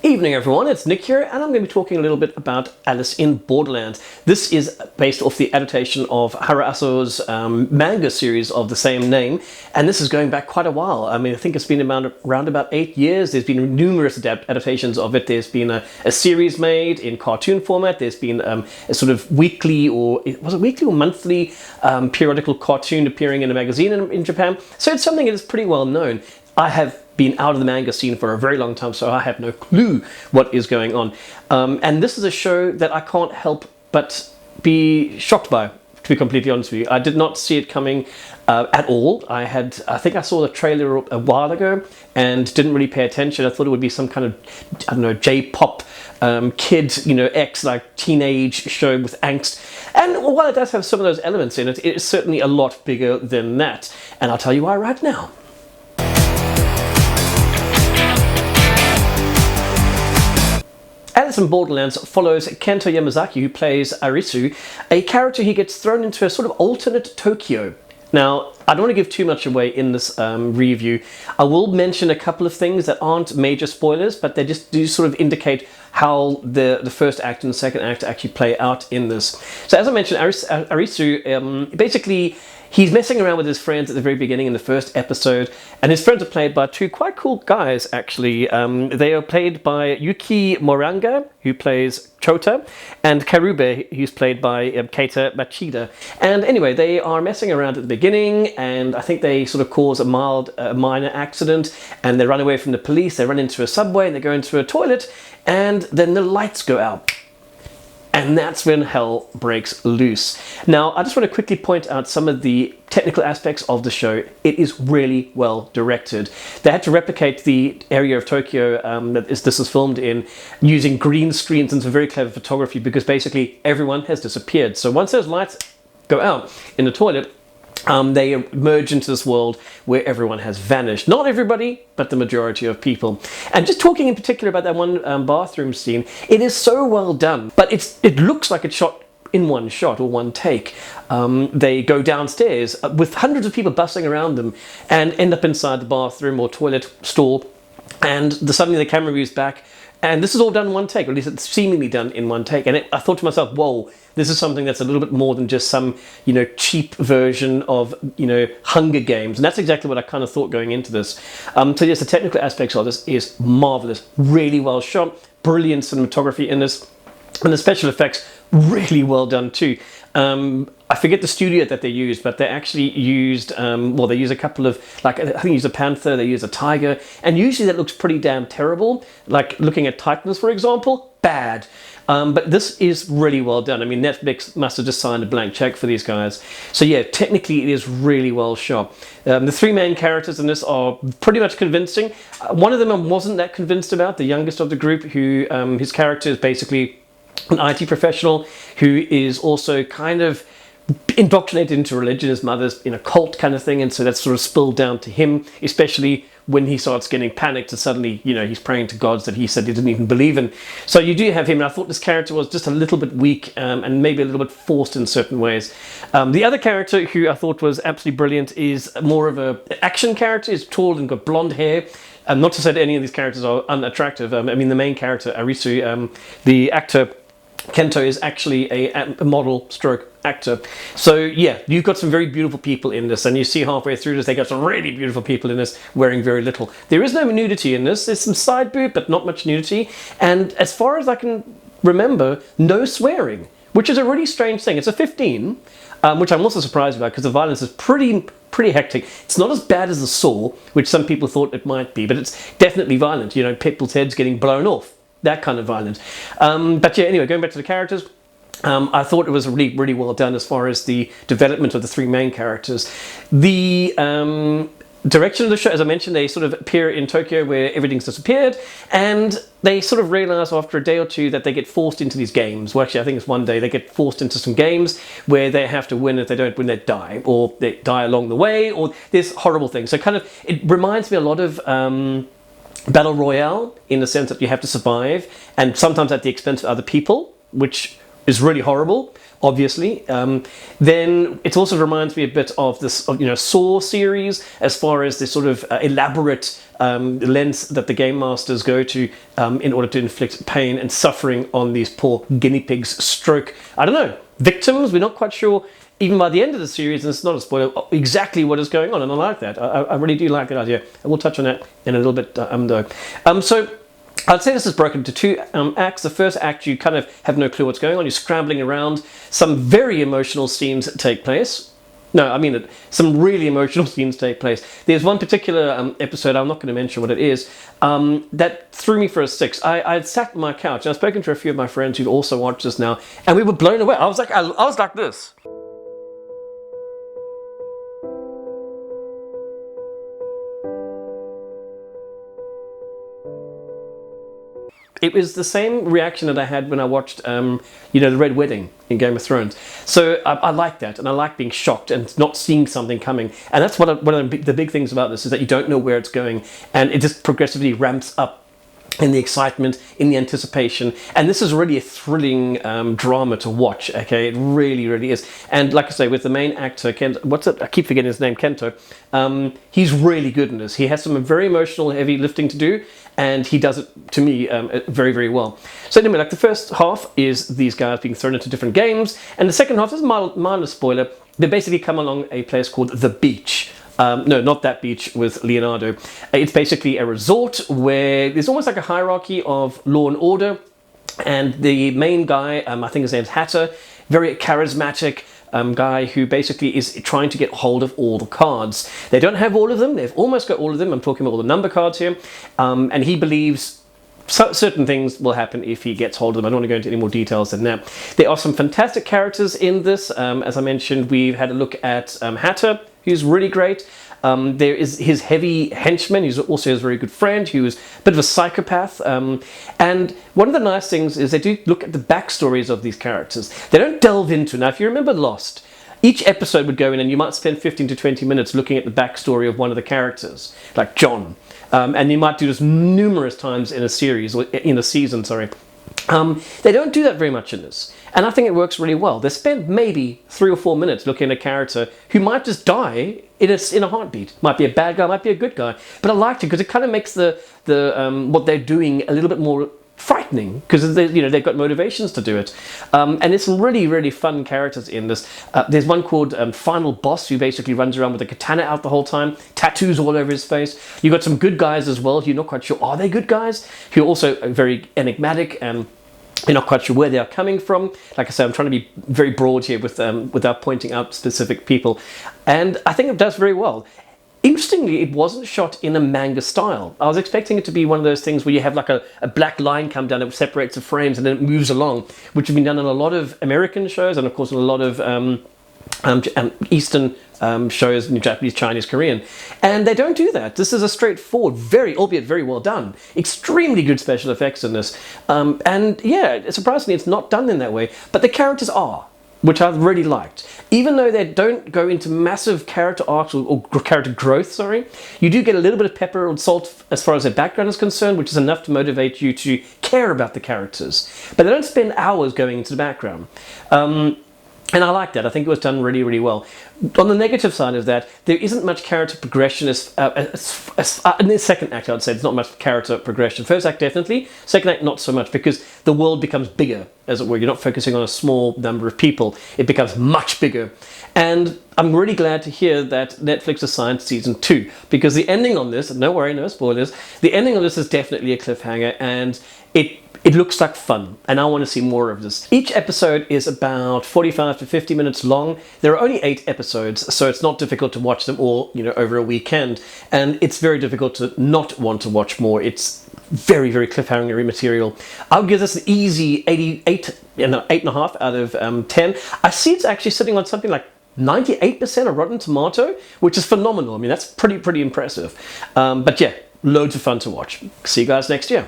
Evening everyone, it's Nick here and I'm going to be talking a little bit about Alice in Borderlands. This is based off the adaptation of Haruaso's manga series of the same name, and this is going back quite a while. I mean, I think it's been around about 8 years. There's been numerous adaptations of it. There's been a series made in cartoon format. There's been a sort of weekly, or was it weekly or monthly periodical cartoon appearing in a magazine in Japan. So it's something that is pretty well known. I have been out of the manga scene for a very long time, so I have no clue what is going on. And this is a show that I can't help but be shocked by, to be completely honest with you. I did not see it coming at all. I think I saw the trailer a while ago and didn't really pay attention. I thought it would be some kind of, I don't know, J-pop kid, like teenage show with angst. And while it does have some of those elements in it, it is certainly a lot bigger than that. And I'll tell you why right now. Alice in Borderlands follows Kento Yamazaki, who plays Arisu, a character who gets thrown into a sort of alternate Tokyo. Now, I don't want to give too much away in this review. I will mention a couple of things that aren't major spoilers, but they just do sort of indicate how the first act and the second act actually play out in this. So as I mentioned, Arisu, basically, he's messing around with his friends at the very beginning in the first episode, and his friends are played by two quite cool guys, actually. They are played by Yuki Moranga, who plays Chota, and Karube, who's played by Keita Machida. And anyway, they are messing around at the beginning, and I think they sort of cause a minor accident, and they run away from the police. They run into a subway, and they go into a toilet, and then the lights go out. And that's when hell breaks loose. Now, I just want to quickly point out some of the technical aspects of the show. It is really well directed. They had to replicate the area of Tokyo that this is filmed in using green screens and some very clever photography, because basically everyone has disappeared. So once those lights go out in the toilet, they emerge into this world where everyone has vanished. Not everybody, but the majority of people. And just talking in particular about that one bathroom scene, it is so well done, but it looks like it's shot in one shot or one take. They go downstairs with hundreds of people bustling around them and end up inside the bathroom or toilet stall, and suddenly the camera moves back. And this is all done in one take, or at least it's seemingly done in one take. And I thought to myself, whoa, this is something that's a little bit more than just some, cheap version of, Hunger Games. And that's exactly what I kind of thought going into this. So yes, the technical aspects of this is marvelous, really well shot, brilliant cinematography in this, and the special effects really well done too. I forget the studio that they used, but they actually used, they use a couple of, I think they use a panther, they use a tiger, and usually that looks pretty damn terrible. Like looking at Titans, for example, bad. But this is really well done. I mean, Netflix must have just signed a blank check for these guys. So yeah, technically it is really well shot. The three main characters in this are pretty much convincing. One of them I wasn't that convinced about, the youngest of the group, who his character is basically an IT professional who is also kind of indoctrinated into religion. His mother's in a cult kind of thing, and so that's sort of spilled down to him, especially when he starts getting panicked and suddenly, he's praying to gods that he said he didn't even believe in. So you do have him, and I thought this character was just a little bit weak and maybe a little bit forced in certain ways. The other character who I thought was absolutely brilliant is more of an action character. He's tall and got blonde hair. Not to say that any of these characters are unattractive. I mean, the main character, Arisu, the actor Kento, is actually a model stroke actor. So yeah, you've got some very beautiful people in this, and you see halfway through this they got some really beautiful people in this wearing very little. There is no nudity in this. There's some side boob, but not much nudity, and as far as I can remember, no swearing, which is a really strange thing. It's a 15, which I'm also surprised about, because the violence is pretty hectic. It's not as bad as the Saw, which some people thought it might be, but it's definitely violent. People's heads getting blown off, that kind of violence. But yeah, anyway, going back to the characters, I thought it was really, really well done as far as the development of the three main characters. The direction of the show, as I mentioned, they sort of appear in Tokyo where everything's disappeared, and they sort of realize after a day or two that they get forced into these games. Well, actually, I think it's one day they get forced into some games where they have to win. If they don't win, they die, or they die along the way, or there's horrible things. So kind of, it reminds me a lot of Battle Royale, in the sense that you have to survive, and sometimes at the expense of other people, which is really horrible, obviously. Then it also reminds me a bit of this, Saw series, as far as this sort of elaborate lengths that the game masters go to in order to inflict pain and suffering on these poor guinea pigs stroke, I don't know, victims. We're not quite sure, even by the end of the series, and it's not a spoiler, exactly what is going on, and I like that. I really do like that idea, and we'll touch on that in a little bit though. So I'd say this is broken into two acts. The first act, you kind of have no clue what's going on. You're scrambling around. Some very emotional scenes take place. No, I mean, some really emotional scenes take place. There's one particular episode, I'm not going to mention what it is, that threw me for a six. I had sat on my couch, and I've spoken to a few of my friends who've also watched this now, and we were blown away. I was like this. It was the same reaction that I had when I watched, the Red Wedding in Game of Thrones. So I like that, and I like being shocked and not seeing something coming. And that's one of the big things about this, is that you don't know where it's going, and it just progressively ramps up in the excitement, in the anticipation. And this is really a thrilling drama to watch, okay? It really, really is. And like I say, with the main actor, I keep forgetting his name, Kento. He's really good in this. He has some very emotional, heavy lifting to do, and he does it, to me, very, very well. So anyway, like the first half is these guys being thrown into different games, and the second half, this is a minor spoiler, they basically come along a place called The Beach. No, not that beach with Leonardo. It's basically a resort where there's almost like a hierarchy of law and order, and the main guy, I think his name's Hatter, very charismatic guy who basically is trying to get hold of all the cards. They don't have all of them, they've almost got all of them. I'm talking about all the number cards here, and he believes certain things will happen if he gets hold of them. I don't want to go into any more details than that. There are some fantastic characters in this. As I mentioned, we've had a look at Hatter, who's really great. There is his heavy henchman, who's also his very good friend, who's a bit of a psychopath. And one of the nice things is they do look at the backstories of these characters. They don't delve into, now if you remember Lost, each episode would go in and you might spend 15 to 20 minutes looking at the backstory of one of the characters, like John. And you might do this numerous times in a series, or in a season, sorry. They don't do that very much in this, and I think it works really well. They spend maybe 3 or 4 minutes looking at a character who might just die in a heartbeat. Might be a bad guy, might be a good guy, but I liked it because it kind of makes the what they're doing a little bit more frightening, because they've got motivations to do it. And there's some really, really fun characters in this. There's one called Final Boss, who basically runs around with a katana out the whole time, tattoos all over his face. You've got some good guys as well. You're not quite sure, are they good guys? Who are also very enigmatic, and you're not quite sure where they are coming from. Like I said, I'm trying to be very broad here without pointing out specific people. And I think it does very well. Interestingly, it wasn't shot in a manga style. I was expecting it to be one of those things where you have like a black line come down that separates the frames and then it moves along, which has been done in a lot of American shows and of course in a lot of Eastern shows, Japanese, Chinese, Korean. And they don't do that. This is a straightforward, albeit very well done, extremely good special effects in this. And yeah, surprisingly, it's not done in that way, but the characters are, which I've really liked. Even though they don't go into massive character arcs or character growth, sorry, you do get a little bit of pepper and salt as far as their background is concerned, which is enough to motivate you to care about the characters. But they don't spend hours going into the background. And I like that. I think it was done really, really well. On the negative side of that, there isn't much character progression in the second act, I'd say. There's not much character progression. First act, definitely. Second act, not so much, because the world becomes bigger, as it were. You're not focusing on a small number of people. It becomes much bigger. And I'm really glad to hear that Netflix assigned season 2, because the ending on this, no worry, no spoilers, the ending on this is definitely a cliffhanger, and it looks like fun, and I want to see more of this. Each episode is about 45 to 50 minutes long. There are only 8 episodes, so it's not difficult to watch them all, over a weekend. And it's very difficult to not want to watch more. It's very, very cliffhangery material. I'll give this an easy 8.5 out of 10. I see it's actually sitting on something like 98% of Rotten Tomato, which is phenomenal. I mean, that's pretty impressive. But yeah, loads of fun to watch. See you guys next year.